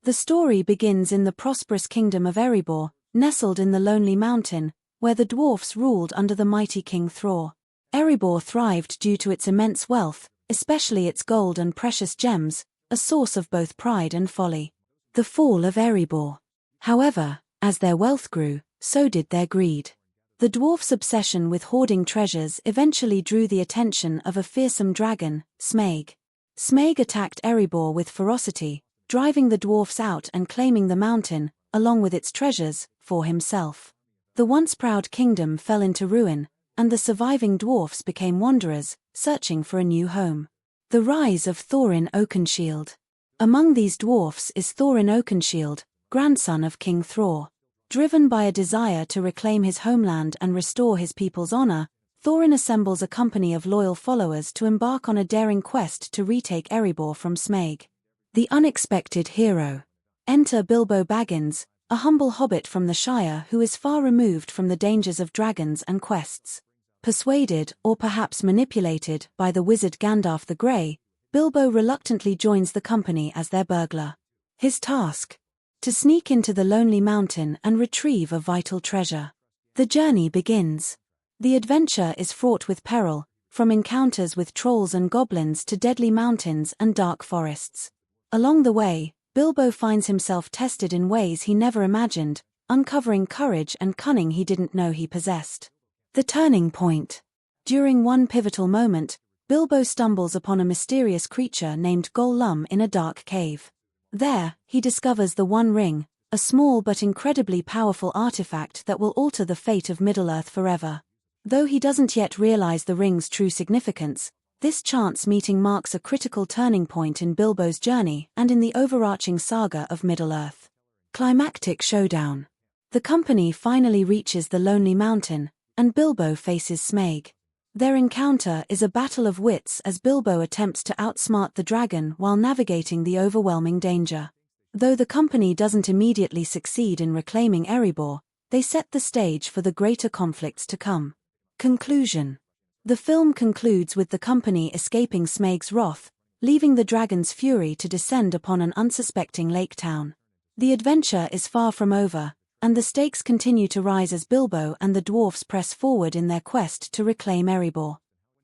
The story begins in the prosperous kingdom of Erebor, nestled in the lonely mountain, where the dwarfs ruled under the mighty King Thor. Erebor thrived due to its immense wealth, especially its gold and precious gems, a source of both pride and folly. The fall of Erebor. However, as their wealth grew, so did their greed. The dwarfs' obsession with hoarding treasures eventually drew the attention of a fearsome dragon, Smaug. Smaug attacked Erebor with ferocity, driving the dwarfs out and claiming the mountain, along with its treasures, for himself. The once proud kingdom fell into ruin, and the surviving dwarfs became wanderers, searching for a new home. The rise of Thorin Oakenshield. Among these dwarfs is Thorin Oakenshield, grandson of King Thor. Driven by a desire to reclaim his homeland and restore his people's honor, Thorin assembles a company of loyal followers to embark on a daring quest to retake Erebor from Smaug. The unexpected hero. Enter Bilbo Baggins, a humble hobbit from the Shire who is far removed from the dangers of dragons and quests. Persuaded, or perhaps manipulated, by the wizard Gandalf the Grey, Bilbo reluctantly joins the company as their burglar. His task? To sneak into the lonely mountain and retrieve a vital treasure. The journey begins. The adventure is fraught with peril, from encounters with trolls and goblins to deadly mountains and dark forests. Along the way, Bilbo finds himself tested in ways he never imagined, uncovering courage and cunning he didn't know he possessed. The turning point. During one pivotal moment, Bilbo stumbles upon a mysterious creature named Gollum in a dark cave. There, he discovers the One Ring, a small but incredibly powerful artifact that will alter the fate of Middle-earth forever. Though he doesn't yet realize the ring's true significance, this chance meeting marks a critical turning point in Bilbo's journey and in the overarching saga of Middle-earth. Climactic showdown. The company finally reaches the lonely mountain, and Bilbo faces Smaug. Their encounter is a battle of wits as Bilbo attempts to outsmart the dragon while navigating the overwhelming danger. Though the company doesn't immediately succeed in reclaiming Erebor, they set the stage for the greater conflicts to come. Conclusion. The film concludes with the company escaping Smaug's wrath, leaving the dragon's fury to descend upon an unsuspecting lake town. The adventure is far from over, and the stakes continue to rise as Bilbo and the dwarfs press forward in their quest to reclaim Erebor.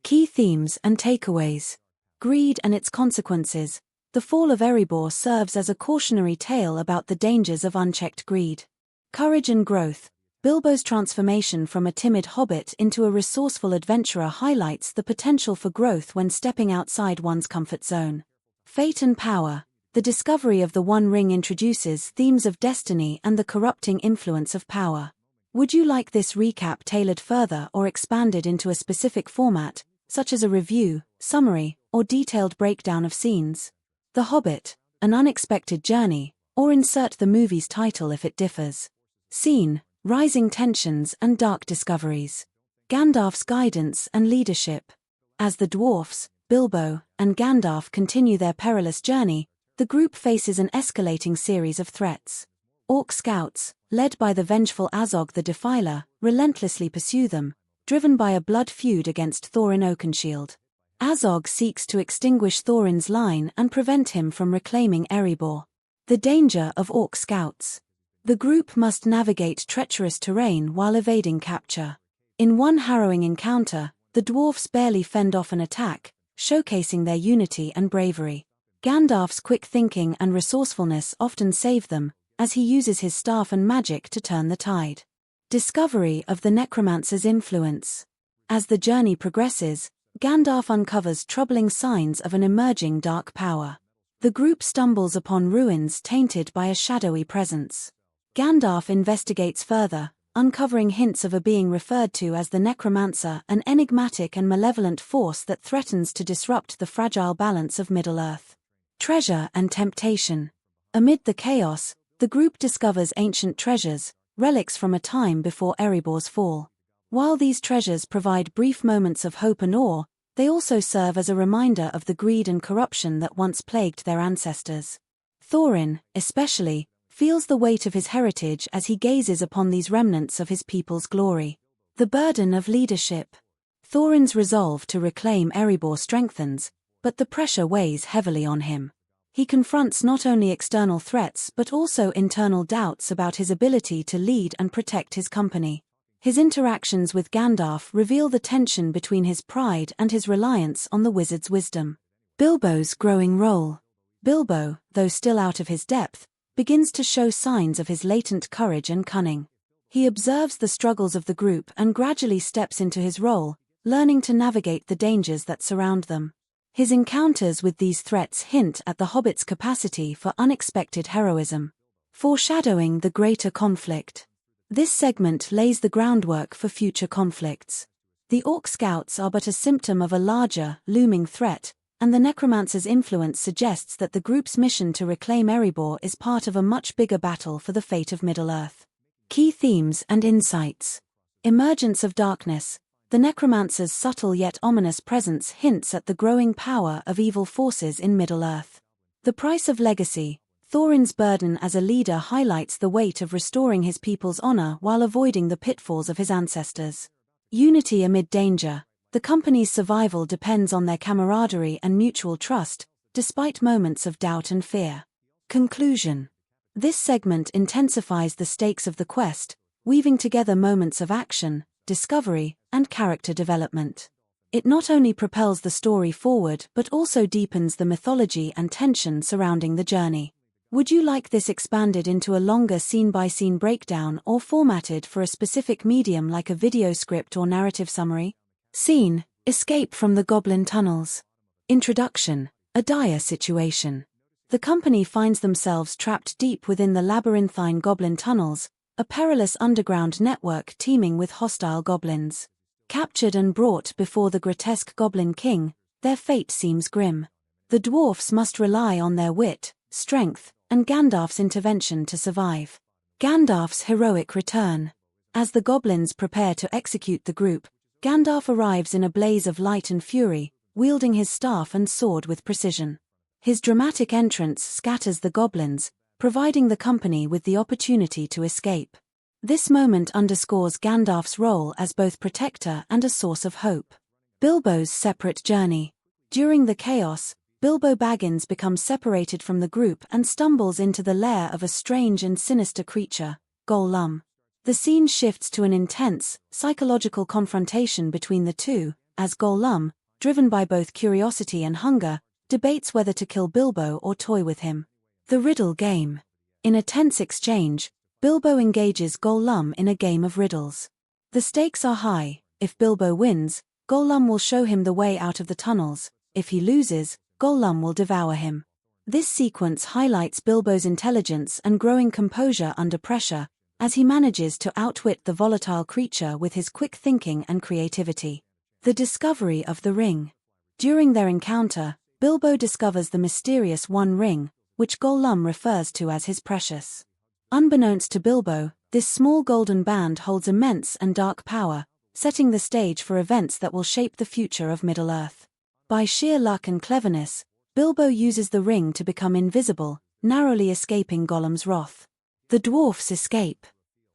Key themes and takeaways. Greed and its consequences. The fall of Erebor serves as a cautionary tale about the dangers of unchecked greed. Courage and growth. Bilbo's transformation from a timid hobbit into a resourceful adventurer highlights the potential for growth when stepping outside one's comfort zone. Fate and power. The discovery of the One Ring introduces themes of destiny and the corrupting influence of power. Would you like this recap tailored further or expanded into a specific format, such as a review, summary, or detailed breakdown of scenes? The Hobbit, An Unexpected Journey, or insert the movie's title if it differs. Scene, Rising tensions and dark discoveries. Gandalf's guidance and leadership. As the dwarfs, Bilbo, and Gandalf continue their perilous journey, the group faces an escalating series of threats. Orc scouts, led by the vengeful Azog the Defiler, relentlessly pursue them, driven by a blood feud against Thorin Oakenshield. Azog seeks to extinguish Thorin's line and prevent him from reclaiming Erebor. The danger of Orc scouts. The group must navigate treacherous terrain while evading capture. In one harrowing encounter, the dwarfs barely fend off an attack, showcasing their unity and bravery. Gandalf's quick thinking and resourcefulness often save them, as he uses his staff and magic to turn the tide. Discovery of the necromancer's influence. As the journey progresses, Gandalf uncovers troubling signs of an emerging dark power. The group stumbles upon ruins tainted by a shadowy presence. Gandalf investigates further, uncovering hints of a being referred to as the Necromancer, an enigmatic and malevolent force that threatens to disrupt the fragile balance of Middle-earth. Treasure and temptation. Amid the chaos, the group discovers ancient treasures, relics from a time before Erebor's fall. While these treasures provide brief moments of hope and awe, they also serve as a reminder of the greed and corruption that once plagued their ancestors. Thorin, especially, feels the weight of his heritage as he gazes upon these remnants of his people's glory. The burden of leadership. Thorin's resolve to reclaim Erebor strengthens, but the pressure weighs heavily on him. He confronts not only external threats but also internal doubts about his ability to lead and protect his company. His interactions with Gandalf reveal the tension between his pride and his reliance on the wizard's wisdom. Bilbo's growing role. Bilbo, though still out of his depth, begins to show signs of his latent courage and cunning. He observes the struggles of the group and gradually steps into his role, learning to navigate the dangers that surround them. His encounters with these threats hint at the hobbit's capacity for unexpected heroism. Foreshadowing the greater conflict. This segment lays the groundwork for future conflicts. The Orc Scouts are but a symptom of a larger, looming threat, and the necromancer's influence suggests that the group's mission to reclaim Erebor is part of a much bigger battle for the fate of Middle-earth. Key themes and insights. Emergence of darkness. The necromancer's subtle yet ominous presence hints at the growing power of evil forces in Middle-earth. The price of legacy. Thorin's burden as a leader highlights the weight of restoring his people's honor while avoiding the pitfalls of his ancestors. Unity amid danger. The company's survival depends on their camaraderie and mutual trust, despite moments of doubt and fear. Conclusion. This segment intensifies the stakes of the quest, weaving together moments of action, discovery, and character development. It not only propels the story forward but also deepens the mythology and tension surrounding the journey. Would you like this expanded into a longer scene-by-scene breakdown or formatted for a specific medium like a video script or narrative summary? Scene: Escape from the Goblin Tunnels. Introduction: A dire situation. The company finds themselves trapped deep within the labyrinthine goblin tunnels, a perilous underground network teeming with hostile goblins. Captured and brought before the grotesque Goblin King, their fate seems grim. The dwarfs must rely on their wit, strength, and Gandalf's intervention to survive. Gandalf's heroic return. As the goblins prepare to execute the group, Gandalf arrives in a blaze of light and fury, wielding his staff and sword with precision. His dramatic entrance scatters the goblins, providing the company with the opportunity to escape. This moment underscores Gandalf's role as both protector and a source of hope. Bilbo's separate journey. During the chaos, Bilbo Baggins becomes separated from the group and stumbles into the lair of a strange and sinister creature, Gollum. The scene shifts to an intense, psychological confrontation between the two, as Gollum, driven by both curiosity and hunger, debates whether to kill Bilbo or toy with him. The riddle game. In a tense exchange, Bilbo engages Gollum in a game of riddles. The stakes are high. If Bilbo wins, Gollum will show him the way out of the tunnels. If he loses, Gollum will devour him. This sequence highlights Bilbo's intelligence and growing composure under pressure, as he manages to outwit the volatile creature with his quick thinking and creativity. The discovery of the ring. During their encounter, Bilbo discovers the mysterious One Ring, which Gollum refers to as his precious. Unbeknownst to Bilbo, this small golden band holds immense and dark power, setting the stage for events that will shape the future of Middle-earth. By sheer luck and cleverness, Bilbo uses the ring to become invisible, narrowly escaping Gollum's wrath. The dwarfs escape.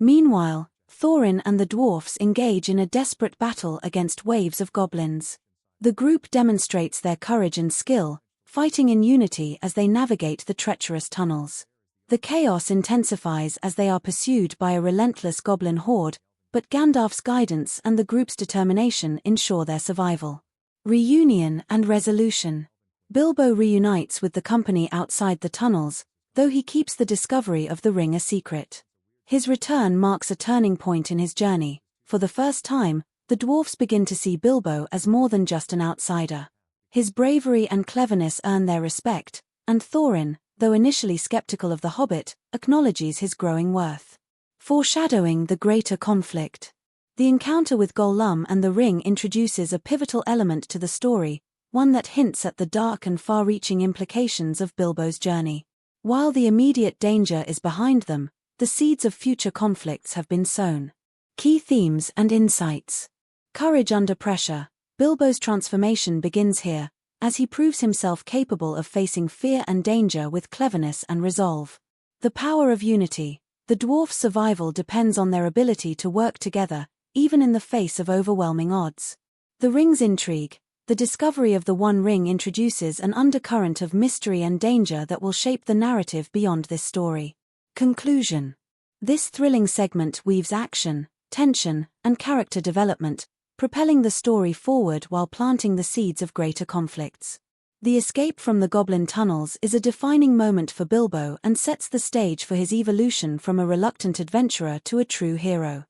Meanwhile, Thorin and the dwarfs engage in a desperate battle against waves of goblins. The group demonstrates their courage and skill, fighting in unity as they navigate the treacherous tunnels. The chaos intensifies as they are pursued by a relentless goblin horde, but Gandalf's guidance and the group's determination ensure their survival. Reunion and resolution. Bilbo reunites with the company outside the tunnels, though he keeps the discovery of the ring a secret. His return marks a turning point in his journey. For the first time, the dwarfs begin to see Bilbo as more than just an outsider. His bravery and cleverness earn their respect, and Thorin, though initially skeptical of the hobbit, acknowledges his growing worth. Foreshadowing the greater conflict. The encounter with Gollum and the ring introduces a pivotal element to the story, one that hints at the dark and far-reaching implications of Bilbo's journey. While the immediate danger is behind them, the seeds of future conflicts have been sown. Key themes and insights. Courage under pressure. Bilbo's transformation begins here, as he proves himself capable of facing fear and danger with cleverness and resolve. The power of unity. The dwarfs' survival depends on their ability to work together, even in the face of overwhelming odds. The ring's intrigue. The discovery of the One Ring introduces an undercurrent of mystery and danger that will shape the narrative beyond this story. Conclusion. This thrilling segment weaves action, tension, and character development, propelling the story forward while planting the seeds of greater conflicts. The escape from the Goblin tunnels is a defining moment for Bilbo and sets the stage for his evolution from a reluctant adventurer to a true hero.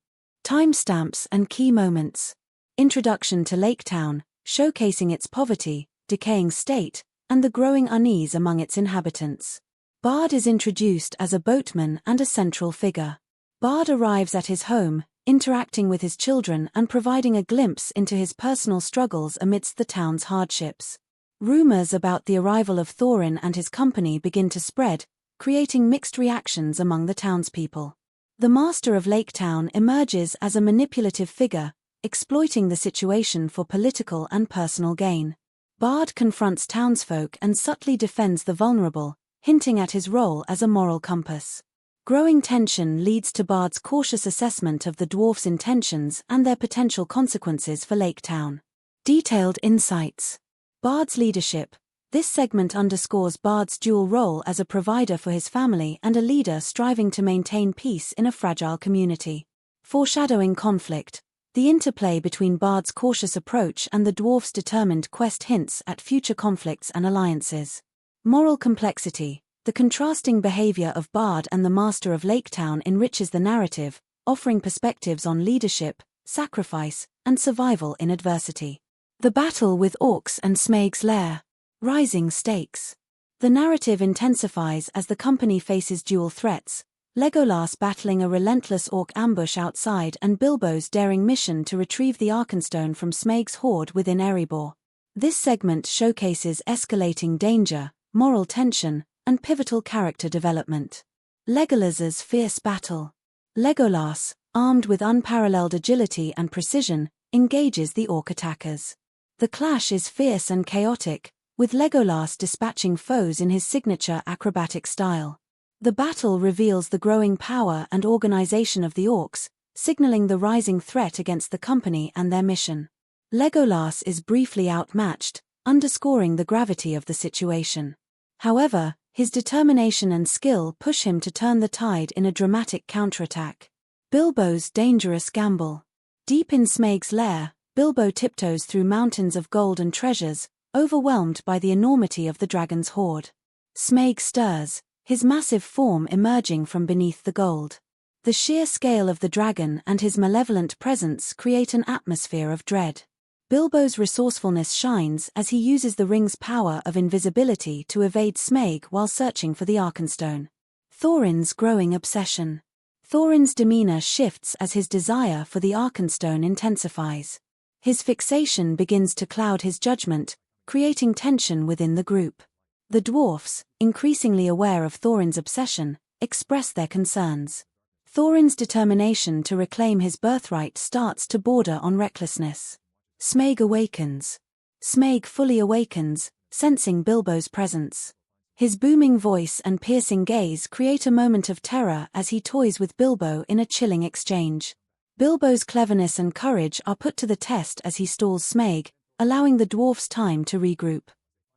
Timestamps and key moments. Introduction to Lake Town, showcasing its poverty, decaying state, and the growing unease among its inhabitants. Bard is introduced as a boatman and a central figure. Bard arrives at his home, interacting with his children and providing a glimpse into his personal struggles amidst the town's hardships. Rumors about the arrival of Thorin and his company begin to spread, creating mixed reactions among the townspeople. The Master of Lake Town emerges as a manipulative figure, exploiting the situation for political and personal gain. Bard confronts townsfolk and subtly defends the vulnerable, hinting at his role as a moral compass. Growing tension leads to Bard's cautious assessment of the dwarfs' intentions and their potential consequences for Lake Town. Detailed insights. Bard's leadership. This segment underscores Bard's dual role as a provider for his family and a leader striving to maintain peace in a fragile community. Foreshadowing conflict. The interplay between Bard's cautious approach and the dwarf's determined quest hints at future conflicts and alliances. Moral complexity. The contrasting behavior of Bard and the Master of Lake Town enriches the narrative, offering perspectives on leadership, sacrifice, and survival in adversity. The battle with orcs and Smaug's lair. Rising stakes. The narrative intensifies as the company faces dual threats, Legolas battling a relentless orc ambush outside and Bilbo's daring mission to retrieve the Arkenstone from Smaug's horde within Erebor. This segment showcases escalating danger, moral tension, and pivotal character development. Legolas's fierce battle. Legolas, armed with unparalleled agility and precision, engages the orc attackers. The clash is fierce and chaotic, with Legolas dispatching foes in his signature acrobatic style. The battle reveals the growing power and organization of the orcs, signaling the rising threat against the company and their mission. Legolas is briefly outmatched, underscoring the gravity of the situation. However, his determination and skill push him to turn the tide in a dramatic counterattack. Bilbo's dangerous gamble. Deep in Smaug's lair, Bilbo tiptoes through mountains of gold and treasures, overwhelmed by the enormity of the dragon's horde. Smaug stirs, his massive form emerging from beneath the gold. The sheer scale of the dragon and his malevolent presence create an atmosphere of dread. Bilbo's resourcefulness shines as he uses the ring's power of invisibility to evade Smaug while searching for the Arkenstone. Thorin's growing obsession. Thorin's demeanor shifts as his desire for the Arkenstone intensifies. His fixation begins to cloud his judgment, creating tension within the group. The dwarfs, increasingly aware of Thorin's obsession, express their concerns. Thorin's determination to reclaim his birthright starts to border on recklessness. Smaug awakens. Smaug fully awakens, sensing Bilbo's presence. His booming voice and piercing gaze create a moment of terror as he toys with Bilbo in a chilling exchange. Bilbo's cleverness and courage are put to the test as he stalls Smaug, allowing the dwarfs time to regroup.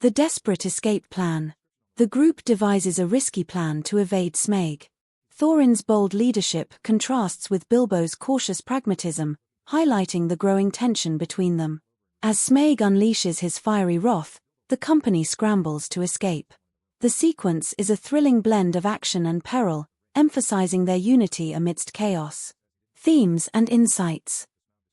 The desperate escape plan. The group devises a risky plan to evade Smaug. Thorin's bold leadership contrasts with Bilbo's cautious pragmatism, highlighting the growing tension between them. As Smaug unleashes his fiery wrath, the company scrambles to escape. The sequence is a thrilling blend of action and peril, emphasizing their unity amidst chaos. Themes and insights.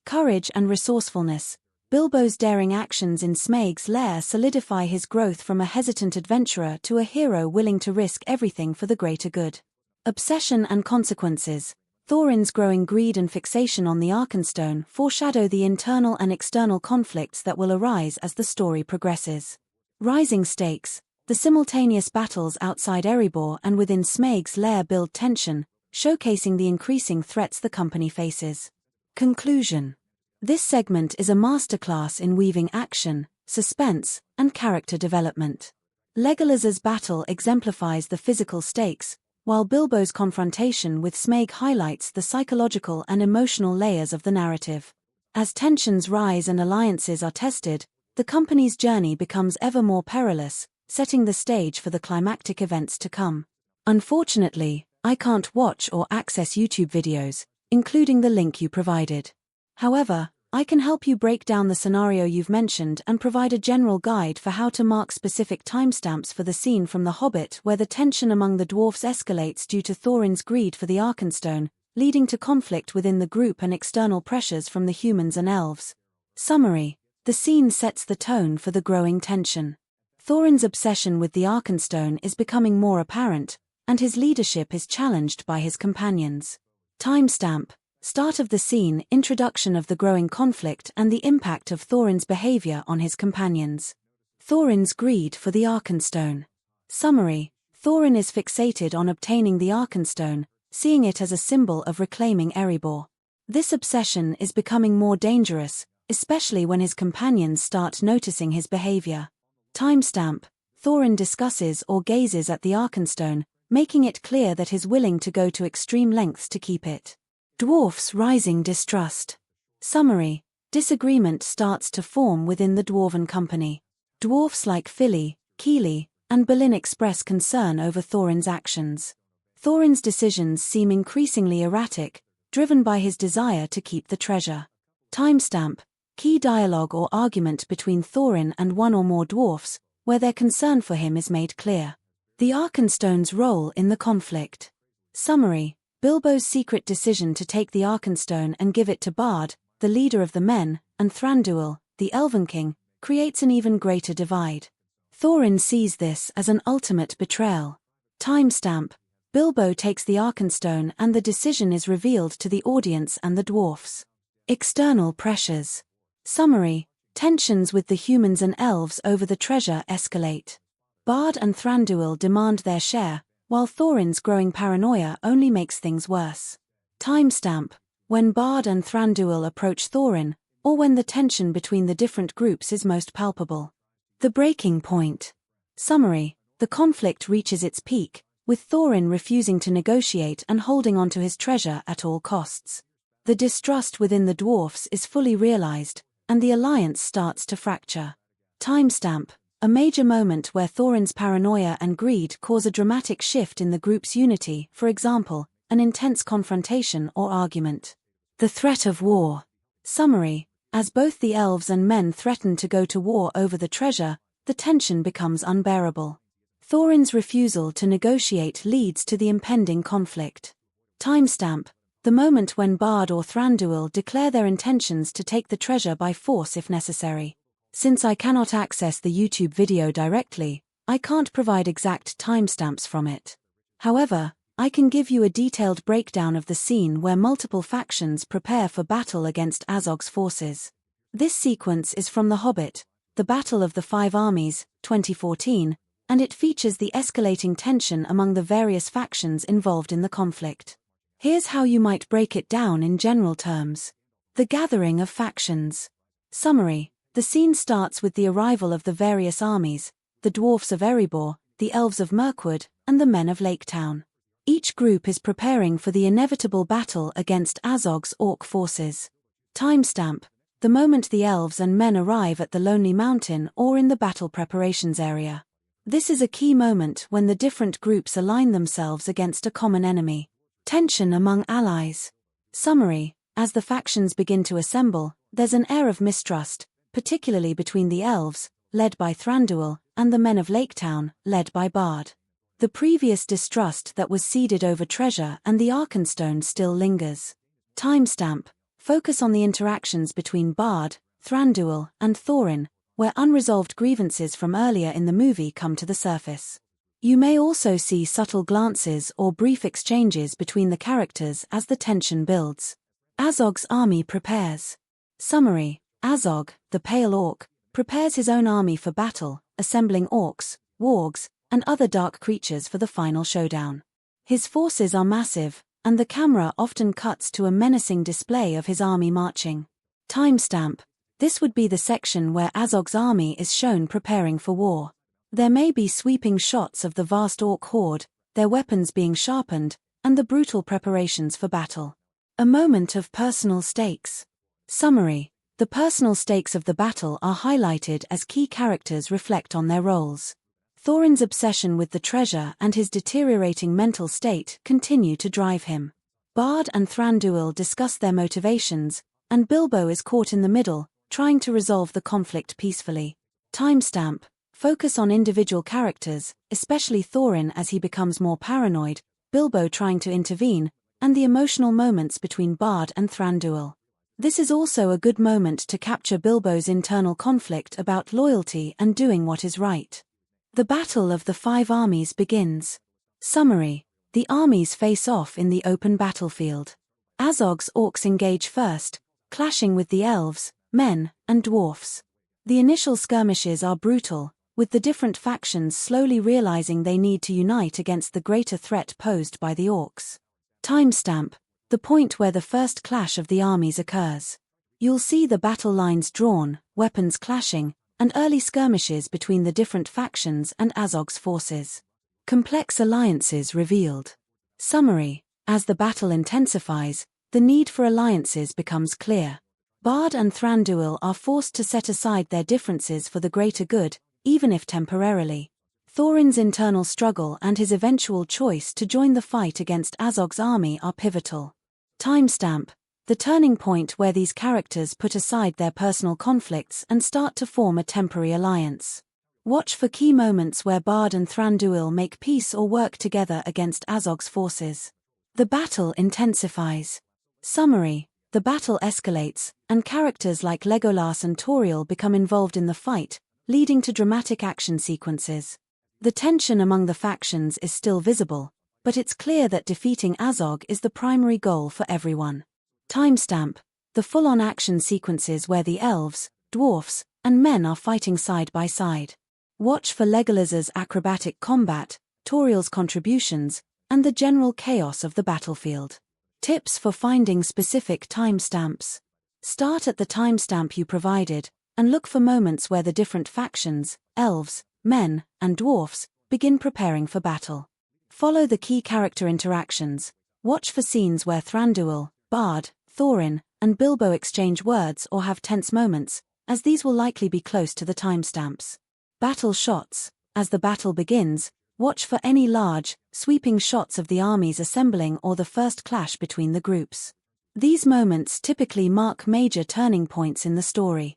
Courage and resourcefulness. Bilbo's daring actions in Smaug's lair solidify his growth from a hesitant adventurer to a hero willing to risk everything for the greater good. Obsession and consequences. Thorin's growing greed and fixation on the Arkenstone foreshadow the internal and external conflicts that will arise as the story progresses. Rising stakes. The simultaneous battles outside Erebor and within Smaug's lair build tension, showcasing the increasing threats the company faces. Conclusion. This segment is a masterclass in weaving action, suspense, and character development. Legolas's battle exemplifies the physical stakes, while Bilbo's confrontation with Smaug highlights the psychological and emotional layers of the narrative. As tensions rise and alliances are tested, the company's journey becomes ever more perilous, setting the stage for the climactic events to come. Unfortunately, I can't watch or access YouTube videos, including the link you provided. However, I can help you break down the scenario you've mentioned and provide a general guide for how to mark specific timestamps for the scene from The Hobbit where the tension among the dwarfs escalates due to Thorin's greed for the Arkenstone, leading to conflict within the group and external pressures from the humans and elves. Summary: the scene sets the tone for the growing tension. Thorin's obsession with the Arkenstone is becoming more apparent, and his leadership is challenged by his companions. Timestamp: start of the scene, introduction of the growing conflict and the impact of Thorin's behavior on his companions. Thorin's greed for the Arkenstone. Summary: Thorin is fixated on obtaining the Arkenstone, seeing it as a symbol of reclaiming Erebor. This obsession is becoming more dangerous, especially when his companions start noticing his behavior. Timestamp: Thorin discusses or gazes at the Arkenstone, making it clear that he is willing to go to extreme lengths to keep it. Dwarfs' rising distrust. Summary: disagreement starts to form within the Dwarven company. Dwarfs like Fili, Kili, and Balin express concern over Thorin's actions. Thorin's decisions seem increasingly erratic, driven by his desire to keep the treasure. Timestamp: key dialogue or argument between Thorin and one or more dwarfs, where their concern for him is made clear. The Arkenstone's role in the conflict. Summary: Bilbo's secret decision to take the Arkenstone and give it to Bard, the leader of the men, and Thranduil, the Elven King, creates an even greater divide. Thorin sees this as an ultimate betrayal. Timestamp: Bilbo takes the Arkenstone and the decision is revealed to the audience and the dwarfs. External pressures. Summary: tensions with the humans and elves over the treasure escalate. Bard and Thranduil demand their share, while Thorin's growing paranoia only makes things worse. Timestamp: when Bard and Thranduil approach Thorin, or when the tension between the different groups is most palpable. The breaking point. Summary: the conflict reaches its peak, with Thorin refusing to negotiate and holding on to his treasure at all costs. The distrust within the dwarfs is fully realized, and the alliance starts to fracture. Timestamp: a major moment where Thorin's paranoia and greed cause a dramatic shift in the group's unity, for example, an intense confrontation or argument. The threat of war. Summary: as both the elves and men threaten to go to war over the treasure, the tension becomes unbearable. Thorin's refusal to negotiate leads to the impending conflict. Timestamp: the moment when Bard or Thranduil declare their intentions to take the treasure by force if necessary. Since I cannot access the YouTube video directly, I can't provide exact timestamps from it. However, I can give you a detailed breakdown of the scene where multiple factions prepare for battle against Azog's forces. This sequence is from The Hobbit, The Battle of the Five Armies, 2014, and it features the escalating tension among the various factions involved in the conflict. Here's how you might break it down in general terms. The gathering of factions. Summary: the scene starts with the arrival of the various armies, the dwarfs of Erebor, the elves of Mirkwood, and the men of Laketown. Each group is preparing for the inevitable battle against Azog's orc forces. Timestamp: the moment the elves and men arrive at the Lonely Mountain or in the battle preparations area. This is a key moment when the different groups align themselves against a common enemy. Tension among allies. Summary: as the factions begin to assemble, there's an air of mistrust, particularly between the elves, led by Thranduil, and the men of Laketown, led by Bard. The previous distrust that was seeded over treasure and the Arkenstone still lingers. Timestamp: focus on the interactions between Bard, Thranduil, and Thorin, where unresolved grievances from earlier in the movie come to the surface. You may also see subtle glances or brief exchanges between the characters as the tension builds. Azog's army prepares. Summary: Azog, the Pale Orc, prepares his own army for battle, assembling orcs, wargs, and other dark creatures for the final showdown. His forces are massive, and the camera often cuts to a menacing display of his army marching. Timestamp: this would be the section where Azog's army is shown preparing for war. There may be sweeping shots of the vast orc horde, their weapons being sharpened, and the brutal preparations for battle. A moment of personal stakes. Summary: The personal stakes of the battle are highlighted as key characters reflect on their roles. Thorin's obsession with the treasure and his deteriorating mental state continue to drive him. Bard and Thranduil discuss their motivations, and Bilbo is caught in the middle, trying to resolve the conflict peacefully. Timestamp: focus on individual characters, especially Thorin as he becomes more paranoid, Bilbo trying to intervene, and the emotional moments between Bard and Thranduil. This is also a good moment to capture Bilbo's internal conflict about loyalty and doing what is right. The Battle of the Five Armies begins. Summary: the armies face off in the open battlefield. Azog's orcs engage first, clashing with the elves, men, and dwarfs. The initial skirmishes are brutal, with the different factions slowly realizing they need to unite against the greater threat posed by the orcs. Timestamp: the point where the first clash of the armies occurs. You'll see the battle lines drawn, weapons clashing, and early skirmishes between the different factions and Azog's forces. Complex alliances revealed. Summary: as the battle intensifies, the need for alliances becomes clear. Bard and Thranduil are forced to set aside their differences for the greater good, even if temporarily. Thorin's internal struggle and his eventual choice to join the fight against Azog's army are pivotal. Timestamp: the turning point where these characters put aside their personal conflicts and start to form a temporary alliance. Watch for key moments where Bard and Thranduil make peace or work together against Azog's forces. The battle intensifies. Summary: the battle escalates, and characters like Legolas and Tauriel become involved in the fight, leading to dramatic action sequences. The tension among the factions is still visible, but it's clear that defeating Azog is the primary goal for everyone. Timestamp: the full-on action sequences where the elves, dwarfs, and men are fighting side by side. Watch for Legolas's acrobatic combat, Tauriel's contributions, and the general chaos of the battlefield. Tips for finding specific timestamps: start at the timestamp you provided, and look for moments where the different factions, elves, men, and dwarfs, begin preparing for battle. Follow the key character interactions. Watch for scenes where Thranduil, Bard, Thorin, and Bilbo exchange words or have tense moments, as these will likely be close to the timestamps. Battle shots: as the battle begins, watch for any large, sweeping shots of the armies assembling or the first clash between the groups. These moments typically mark major turning points in the story.